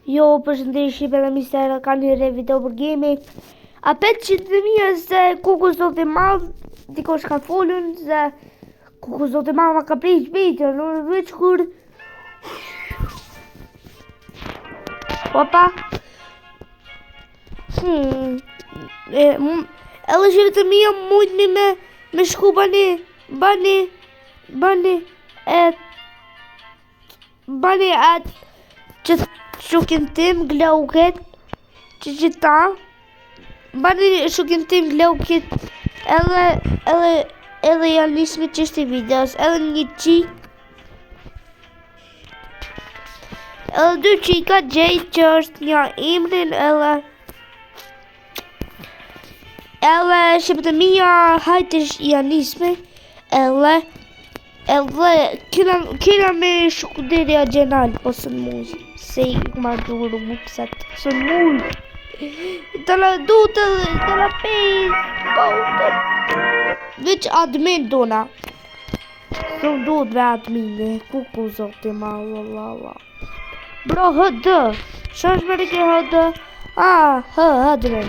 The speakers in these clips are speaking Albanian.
Jo, përshëndetje me mister, ka një re video për gaming. A 500.000 se kuku zot i madh, dikosh ka folun se kuku zot i madh ma ka prish video, në veç kur Opa. Edhe 100.000 mujtni me shku bani atë që shukin tim glauket që gjitha bani shukin tim glauket edhe janë nisë me qështi videos edhe një qik edhe dy qika gjejt që është një imrin edhe 100.000 hajtish janë nisme edhe kina me shkuderja gjenal po së në muzë se i këma duru bukset së në muzë të la du të la pejt veç admin duna së në du dhe admin kuku zote ma valla bro hëdë shash me rike hëdë admin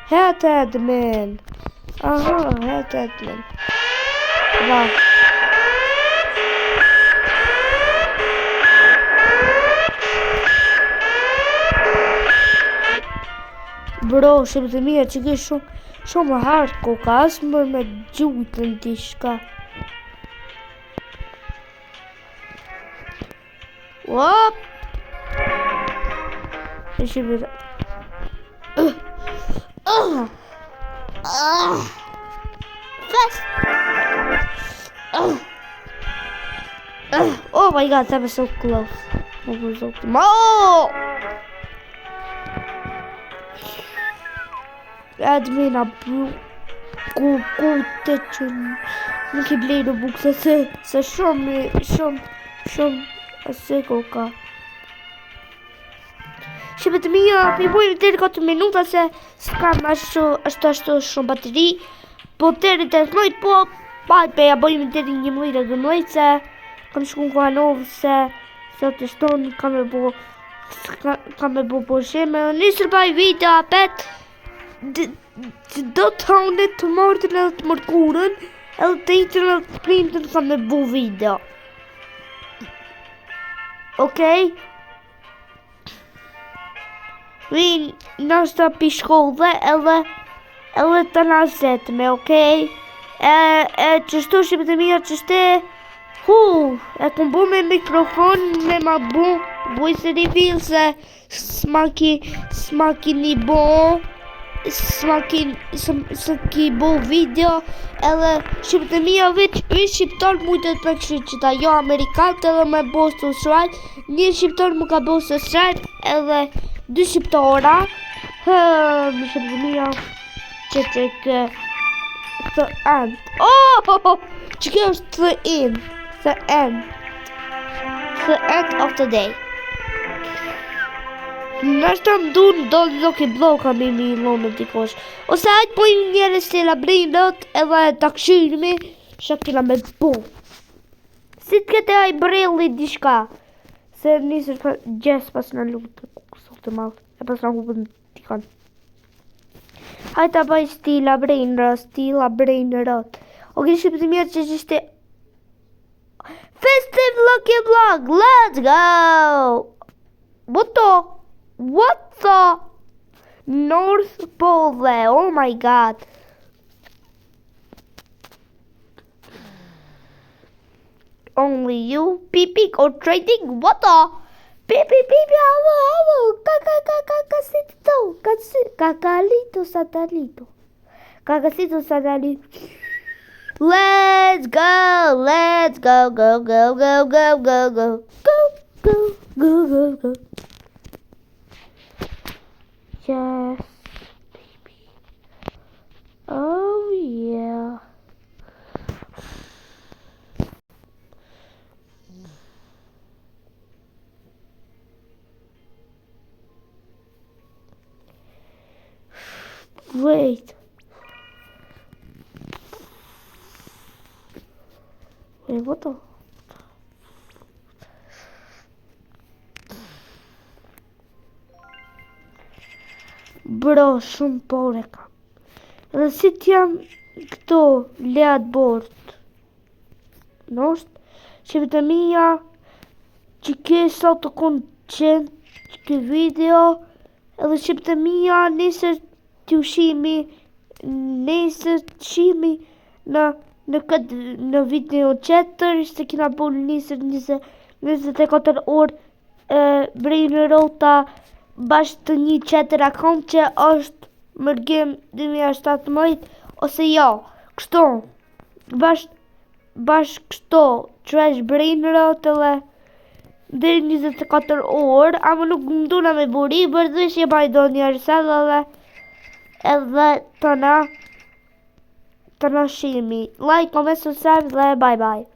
het admin het admin va bro 100.000 që ke shumë hard koka asë mërë me gjutën t'i shka Wop Ishe bërë Fast Oh my god, that was so close. That was so close. Oh! Admin bro. Ku të qënë. Nuk I blej në bukë se shumë ase koka. 100.000 pibojnë të 4 minuta se s'kam ashtu shumë bateri. Po të rritet mojt po peja bojnë të 11 se kam shku në Kohanovë se sot e shtonë kam e bo përshime nisër pa I video apet do të honit të mortën edhe të mërkurën edhe të itën edhe të primtën kam e bo video Okej Vinë nështë pi shkollë edhe të naset me okej qështu 100.000 qështe e kom bu me mikrofon me ma bu voice reveal se s'maki një bo s'ki bo video edhe 100.000 veç shqiptar mujtet me kështu qita jo Amerikant edhe me bo subscribe një shqiptar mu ka bo subscribe edhe 2 shqiptara 100.000 që the end që kjo është the end of the day nështë më du në dollë do ke bloka me mi lonë dikosh ose hajtë pojnë njerës të la brejnët edhe të këshyrimi shakila me bo si të kete haj brejli dishka se nisër gjes pas në lutë kusot të malë e pas në hupën t'i kanë hajtë a baj stila brejnërët ok 100.000 që ishte Festive Lucky Vlog, let's go! What the? North Pole, oh my god. Only you, Pipi, or trading, what the? Pipi, cacalito, satalito. Cacacito, satalito. Let's go, go. Yes, baby. Oh yeah. Wait. Wait, what the? bro, shumë pore kam. Dhe si t'jam këto leat bord. Nost, që të mija që kesa të konqent që video, edhe që të mija nesër të ushimi, nesër të ushimi në video qëtër, se kina bol nesër 24 orë brain rota bashkë të një qëtër akont që është mërgim 2017 ose jo, kështu, bashkë kështu, trash brain rota dhe dhe 24 orë, ama nuk më duna me buri, bërdhëshje bajdo njërësel edhe të na shimi. Like, comment, subscribe dhe bye bye.